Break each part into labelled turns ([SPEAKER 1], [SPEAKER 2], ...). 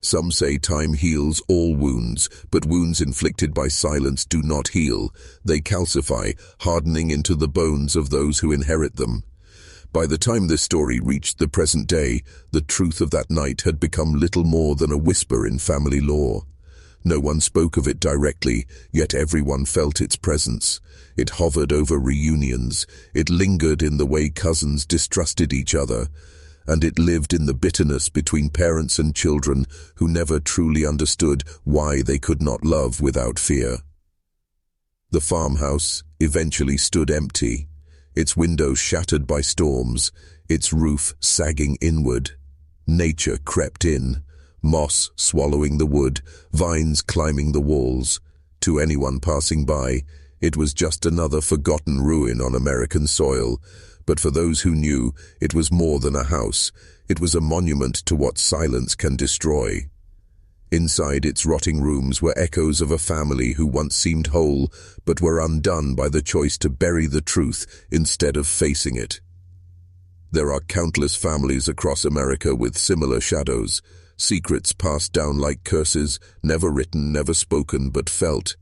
[SPEAKER 1] Some say time heals all wounds, but wounds inflicted by silence do not heal. They calcify, hardening into the bones of those who inherit them. By the time this story reached the present day, the truth of that night had become little more than a whisper in family lore. No one spoke of it directly, yet everyone felt its presence. It hovered over reunions, it lingered in the way cousins distrusted each other, and it lived in the bitterness between parents and children who never truly understood why they could not love without fear. The farmhouse eventually stood empty, its windows shattered by storms, its roof sagging inward. Nature crept in, moss swallowing the wood, vines climbing the walls. To anyone passing by, it was just another forgotten ruin on American soil, but for those who knew, it was more than a house. It was a monument to what silence can destroy. Inside its rotting rooms were echoes of a family who once seemed whole, but were undone by the choice to bury the truth instead of facing it. There are countless families across America with similar shadows, secrets passed down like curses, never written, never spoken, but felt.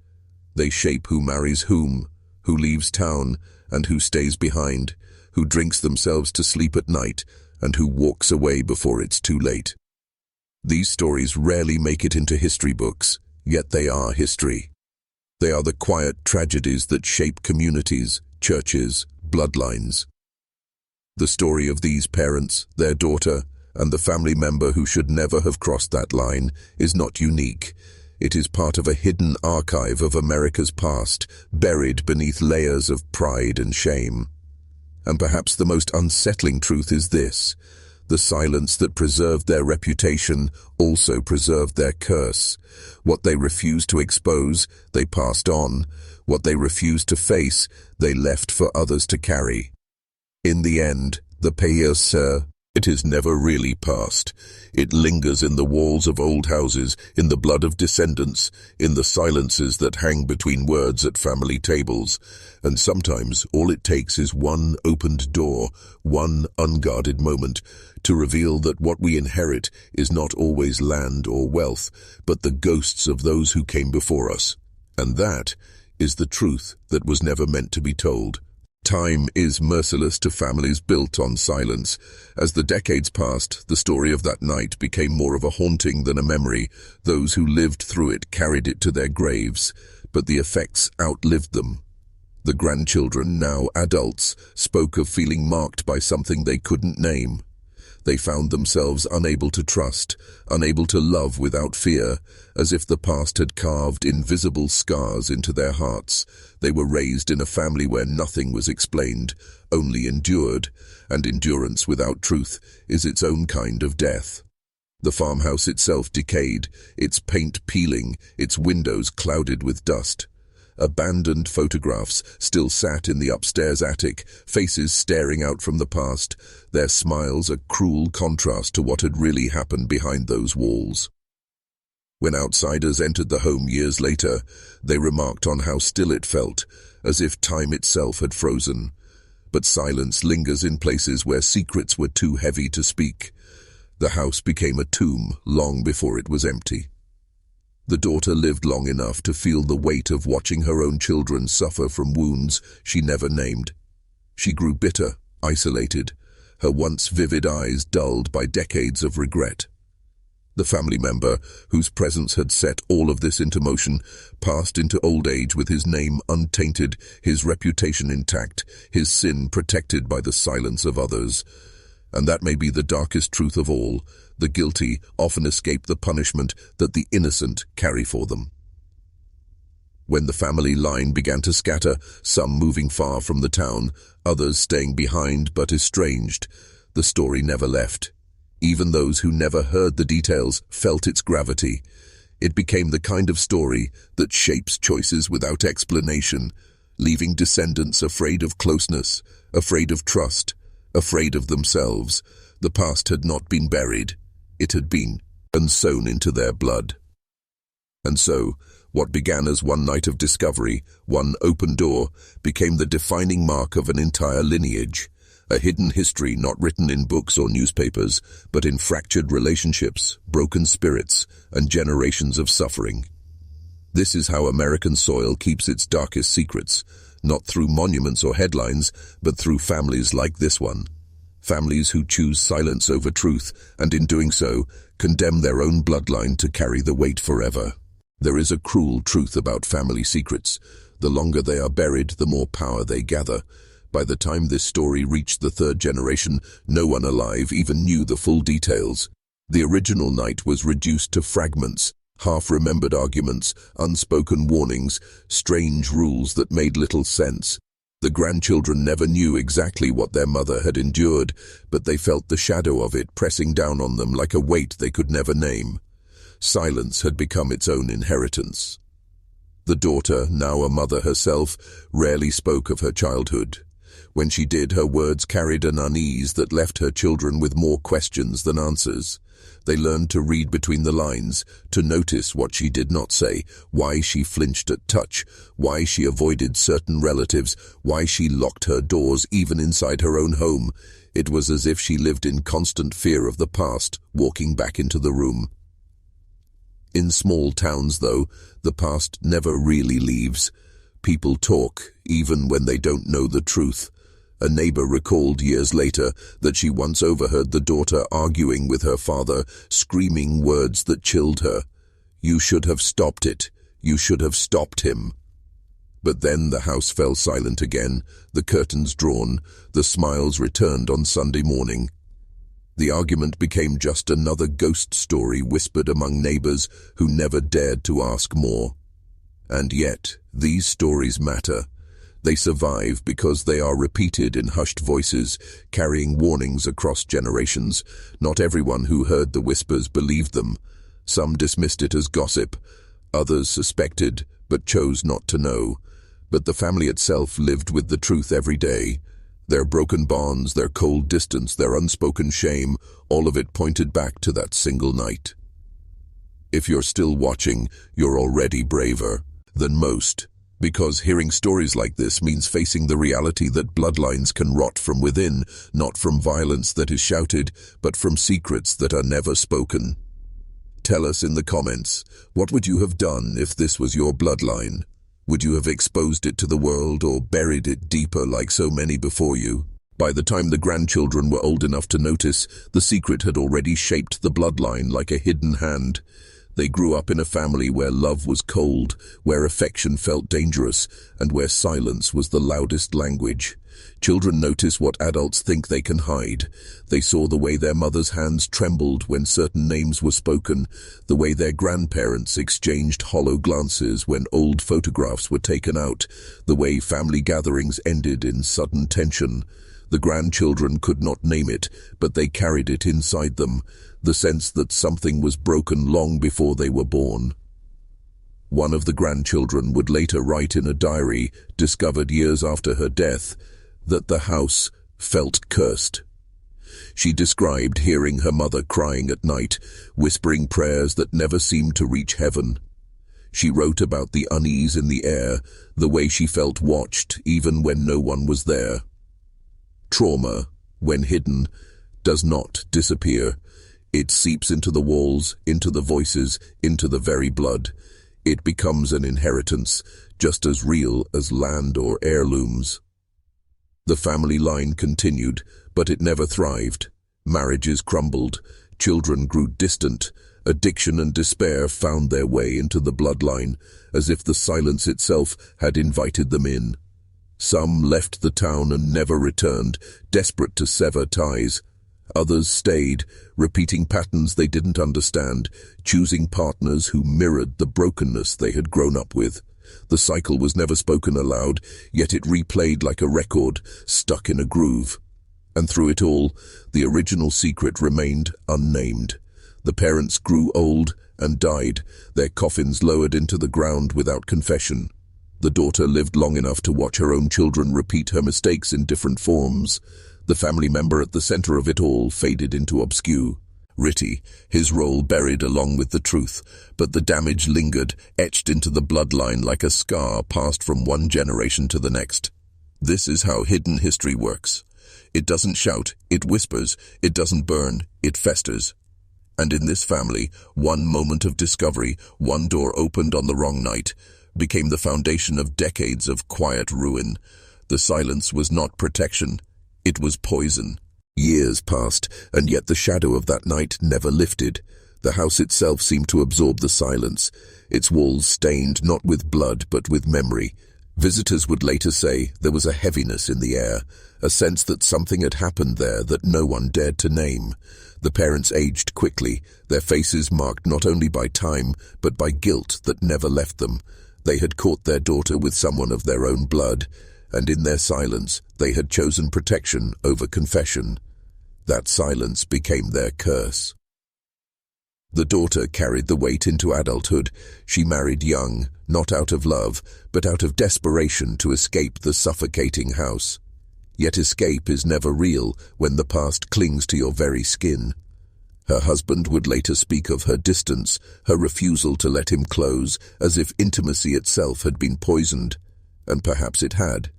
[SPEAKER 1] They shape who marries whom, who leaves town, and who stays behind, who drinks themselves to sleep at night, and who walks away before it's too late. These stories rarely make it into history books, yet they are history. They are the quiet tragedies that shape communities, churches, bloodlines. The story of these parents, their daughter, and the family member who should never have crossed that line is not unique. It is part of a hidden archive of America's past, buried beneath layers of pride and shame. And perhaps the most unsettling truth is this: the silence that preserved their reputation also preserved their curse. What they refused to expose, they passed on. What they refused to face, they left for others to carry. In the end, the pact, it is never really past. It lingers in the walls of old houses, in the blood of descendants, in the silences that hang between words at family tables. And sometimes all it takes is one opened door, one unguarded moment, to reveal that what we inherit is not always land or wealth, but the ghosts of those who came before us. And that is the truth that was never meant to be told. Time is merciless to families built on silence. As the decades passed, the story of that night became more of a haunting than a memory. Those who lived through it carried it to their graves, but the effects outlived them. The grandchildren, now adults, spoke of feeling marked by something they couldn't name. They found themselves unable to trust, unable to love without fear, as if the past had carved invisible scars into their hearts. They were raised in a family where nothing was explained, only endured, and endurance without truth is its own kind of death. The farmhouse itself decayed, its paint peeling, its windows clouded with dust. Abandoned photographs still sat in the upstairs attic, faces staring out from the past, their smiles a cruel contrast to what had really happened behind those walls. When outsiders entered the home years later, they remarked on how still it felt, as if time itself had frozen. But silence lingers in places where secrets were too heavy to speak. The house became a tomb long before it was empty. The daughter lived long enough to feel the weight of watching her own children suffer from wounds she never named. She grew bitter, isolated, her once vivid eyes dulled by decades of regret. The family member, whose presence had set all of this into motion, passed into old age with his name untainted, his reputation intact, his sin protected by the silence of others. And that may be the darkest truth of all. The guilty often escape the punishment that the innocent carry for them. When the family line began to scatter, some moving far from the town, others staying behind but estranged, the story never left. Even those who never heard the details felt its gravity. It became the kind of story that shapes choices without explanation, leaving descendants afraid of closeness, afraid of trust, afraid of themselves. The past had not been buried. It had been sewn into their blood. And so, what began as one night of discovery, one open door, became the defining mark of an entire lineage. A hidden history not written in books or newspapers, but in fractured relationships, broken spirits, and generations of suffering. This is how American soil keeps its darkest secrets, not through monuments or headlines, but through families like this one. Families who choose silence over truth, and in doing so, condemn their own bloodline to carry the weight forever. There is a cruel truth about family secrets. The longer they are buried, the more power they gather. By the time this story reached the third generation, no one alive even knew the full details. The original night was reduced to fragments, half-remembered arguments, unspoken warnings, strange rules that made little sense. The grandchildren never knew exactly what their mother had endured, but they felt the shadow of it pressing down on them like a weight they could never name. Silence had become its own inheritance. The daughter, now a mother herself, rarely spoke of her childhood. When she did, her words carried an unease that left her children with more questions than answers. They learned to read between the lines, to notice what she did not say, why she flinched at touch, why she avoided certain relatives, why she locked her doors even inside her own home. It was as if she lived in constant fear of the past, walking back into the room. In small towns, though, the past never really leaves. People talk, even when they don't know the truth. A neighbor recalled years later that she once overheard the daughter arguing with her father, screaming words that chilled her. "You should have stopped it. You should have stopped him." But then the house fell silent again, the curtains drawn, the smiles returned on Sunday morning. The argument became just another ghost story whispered among neighbors who never dared to ask more. And yet, these stories matter. They survive because they are repeated in hushed voices, carrying warnings across generations. Not everyone who heard the whispers believed them. Some dismissed it as gossip. Others suspected, but chose not to know. But the family itself lived with the truth every day. Their broken bonds, their cold distance, their unspoken shame, all of it pointed back to that single night. If you're still watching, you're already braver than most. Because hearing stories like this means facing the reality that bloodlines can rot from within, not from violence that is shouted, but from secrets that are never spoken. Tell us in the comments, what would you have done if this was your bloodline? Would you have exposed it to the world or buried it deeper like so many before you? By the time the grandchildren were old enough to notice, the secret had already shaped the bloodline like a hidden hand. They grew up in a family where love was cold, where affection felt dangerous, and where silence was the loudest language. Children notice what adults think they can hide. They saw the way their mothers' hands trembled when certain names were spoken, the way their grandparents exchanged hollow glances when old photographs were taken out, the way family gatherings ended in sudden tension. The grandchildren could not name it, but they carried it inside them, the sense that something was broken long before they were born. One of the grandchildren would later write in a diary, discovered years after her death, that the house felt cursed. She described hearing her mother crying at night, whispering prayers that never seemed to reach heaven. She wrote about the unease in the air, the way she felt watched even when no one was there. Trauma, when hidden, does not disappear. It seeps into the walls, into the voices, into the very blood. It becomes an inheritance, just as real as land or heirlooms. The family line continued, but it never thrived. Marriages crumbled, children grew distant, addiction and despair found their way into the bloodline, as if the silence itself had invited them in. Some left the town and never returned, desperate to sever ties. Others stayed, repeating patterns they didn't understand, choosing partners who mirrored the brokenness they had grown up with. The cycle was never spoken aloud, yet it replayed like a record, stuck in a groove. And through it all, the original secret remained unnamed. The parents grew old and died, their coffins lowered into the ground without confession. The daughter lived long enough to watch her own children repeat her mistakes in different forms. The family member at the center of it all faded into obscurity, his role buried along with the truth, but the damage lingered, etched into the bloodline like a scar passed from one generation to the next. This is how hidden history works. It doesn't shout, it whispers, it doesn't burn, it festers. And in this family, one moment of discovery, one door opened on the wrong night, became the foundation of decades of quiet ruin. The silence was not protection, it was poison. Years passed, and yet the shadow of that night never lifted. The house itself seemed to absorb the silence, its walls stained not with blood but with memory. Visitors would later say there was a heaviness in the air, a sense that something had happened there that no one dared to name. The parents aged quickly, their faces marked not only by time but by guilt that never left them. They had caught their daughter with someone of their own blood, and in their silence they had chosen protection over confession. That silence became their curse. The daughter carried the weight into adulthood. She married young, not out of love, but out of desperation to escape the suffocating house. Yet escape is never real when the past clings to your very skin. Her husband would later speak of her distance, her refusal to let him close, as if intimacy itself had been poisoned. And perhaps it had.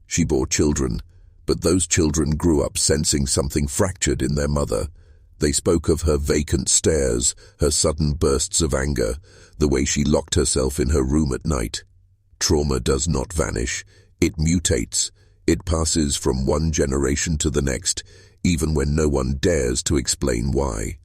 [SPEAKER 1] She bore children, but those children grew up sensing something fractured in their mother. They spoke of her vacant stares, her sudden bursts of anger, the way she locked herself in her room at night. Trauma does not vanish. It mutates. It passes from one generation to the next, even when no one dares to explain why.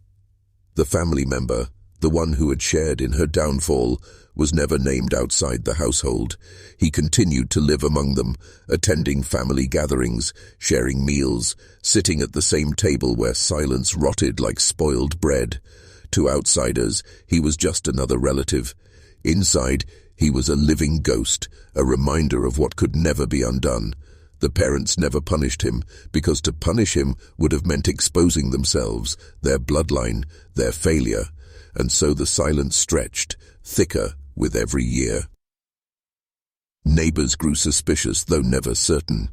[SPEAKER 1] The family member, the one who had shared in her downfall, was never named outside the household. He continued to live among them, attending family gatherings, sharing meals, sitting at the same table where silence rotted like spoiled bread. To outsiders, he was just another relative. Inside, he was a living ghost, a reminder of what could never be undone. The parents never punished him, because to punish him would have meant exposing themselves, their bloodline, their failure. And so the silence stretched, thicker with every year. Neighbors grew suspicious, though never certain.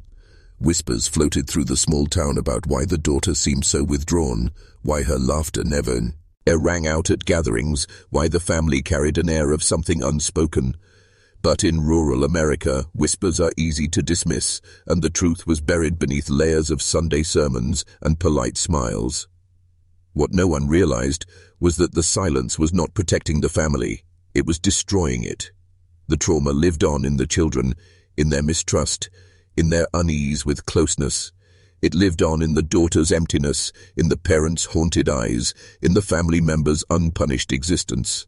[SPEAKER 1] Whispers floated through the small town about why the daughter seemed so withdrawn, why her laughter never rang out at gatherings, why the family carried an air of something unspoken. But in rural America, whispers are easy to dismiss, and the truth was buried beneath layers of Sunday sermons and polite smiles. What no one realized was that the silence was not protecting the family, it was destroying it. The trauma lived on in the children, in their mistrust, in their unease with closeness. It lived on in the daughter's emptiness, in the parents' haunted eyes, in the family members' unpunished existence.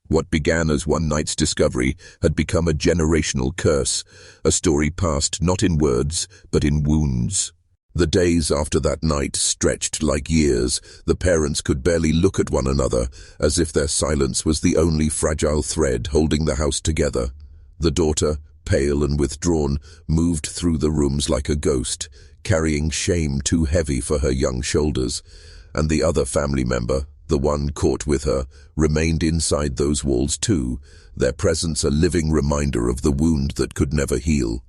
[SPEAKER 1] What began as one night's discovery had become a generational curse, a story passed not in words, but in wounds. The days after that night stretched like years. The parents could barely look at one another, as if their silence was the only fragile thread holding the house together. The daughter, pale and withdrawn, moved through the rooms like a ghost, carrying shame too heavy for her young shoulders. And the other family member, the one caught with her, remained inside those walls too, their presence a living reminder of the wound that could never heal.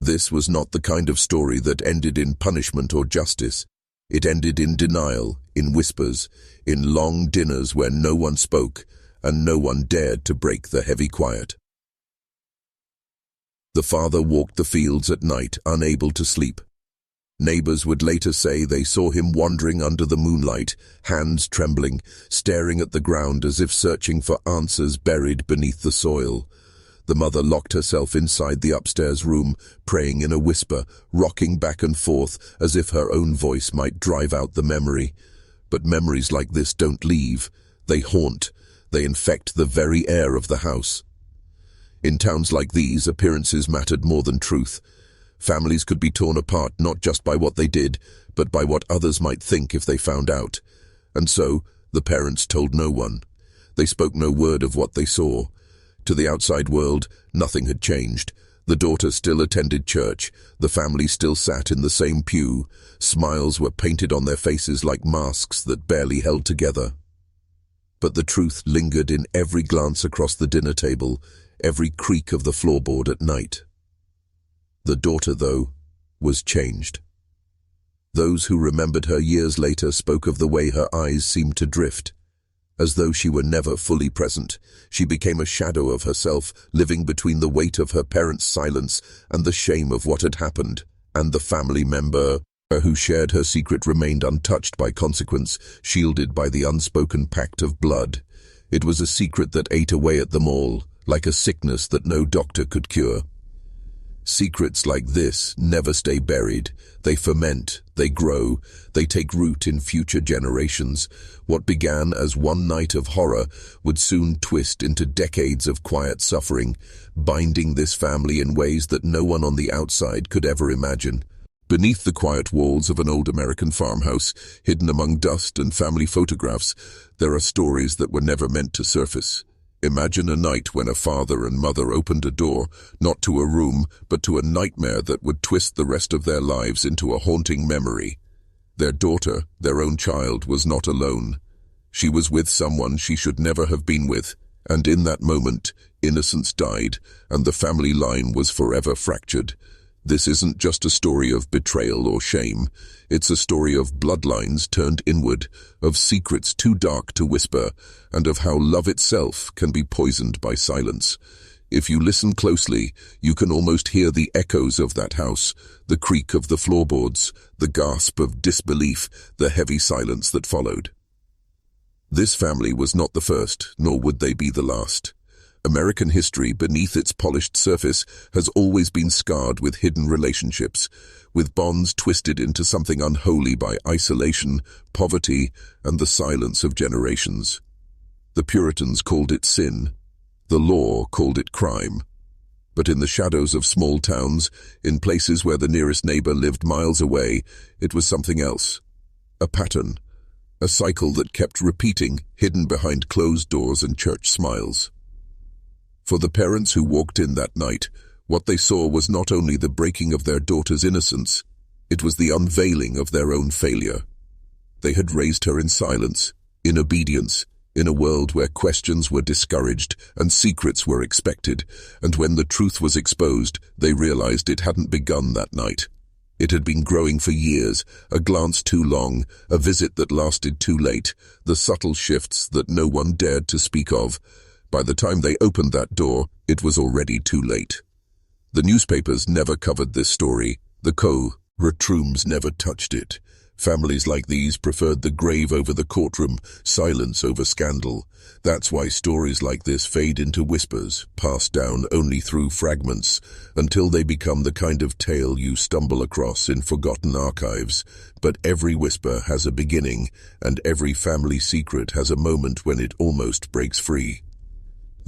[SPEAKER 1] This was not the kind of story that ended in punishment or justice. It ended in denial, in whispers, in long dinners where no one spoke and no one dared to break the heavy quiet. The father walked the fields at night, unable to sleep. Neighbors would later say they saw him wandering under the moonlight, hands trembling, staring at the ground as if searching for answers buried beneath the soil. The mother locked herself inside the upstairs room, praying in a whisper, rocking back and forth as if her own voice might drive out the memory. But memories like this don't leave. They haunt. They infect the very air of the house. In towns like these, appearances mattered more than truth. Families could be torn apart not just by what they did, but by what others might think if they found out. And so, the parents told no one. They spoke no word of what they saw. To the outside world, nothing had changed. The daughter still attended church. The family still sat in the same pew. Smiles were painted on their faces like masks that barely held together. But the truth lingered in every glance across the dinner table, every creak of the floorboard at night. The daughter, though, was changed. Those who remembered her years later spoke of the way her eyes seemed to drift. As though she were never fully present, she became a shadow of herself, living between the weight of her parents' silence and the shame of what had happened, And the family member who shared her secret remained untouched by consequence, shielded by the unspoken pact of blood. It was a secret that ate away at them all, like a sickness that no doctor could cure. Secrets like this never stay buried. They ferment, they grow, they take root in future generations. What began as one night of horror would soon twist into decades of quiet suffering, binding this family in ways that no one on the outside could ever imagine. Beneath the quiet walls of an old American farmhouse, hidden among dust and family photographs, there are stories that were never meant to surface. Imagine a night when a father and mother opened a door, not to a room, but to a nightmare that would twist the rest of their lives into a haunting memory. Their daughter, their own child, was not alone. She was with someone she should never have been with, and in that moment, innocence died, and the family line was forever fractured. This isn't just a story of betrayal or shame. It's a story of bloodlines turned inward, of secrets too dark to whisper, and of how love itself can be poisoned by silence. If you listen closely, you can almost hear the echoes of that house, the creak of the floorboards, the gasp of disbelief, the heavy silence that followed. This family was not the first, nor would they be the last. American history, beneath its polished surface, has always been scarred with hidden relationships, with bonds twisted into something unholy by isolation, poverty, and the silence of generations. The Puritans called it sin. The law called it crime. But in the shadows of small towns, in places where the nearest neighbor lived miles away, it was something else. A pattern. A cycle that kept repeating, hidden behind closed doors and church smiles. For the parents who walked in that night, what they saw was not only the breaking of their daughter's innocence, it was the unveiling of their own failure. They had raised her in silence, in obedience, in a world where questions were discouraged and secrets were expected, and when the truth was exposed, they realized it hadn't begun that night. It had been growing for years, a glance too long, a visit that lasted too late, the subtle shifts that no one dared to speak of. By the time they opened that door, it was already too late. The newspapers never covered this story. The courtrooms never touched it. Families like these preferred the grave over the courtroom, silence over scandal. That's why stories like this fade into whispers, passed down only through fragments, until they become the kind of tale you stumble across in forgotten archives. But every whisper has a beginning, and every family secret has a moment when it almost breaks free.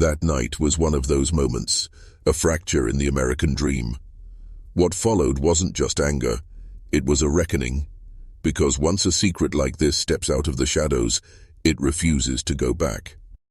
[SPEAKER 1] That night was one of those moments, a fracture in the American dream. What followed wasn't just anger, it was a reckoning. Because once a secret like this steps out of the shadows, it refuses to go back.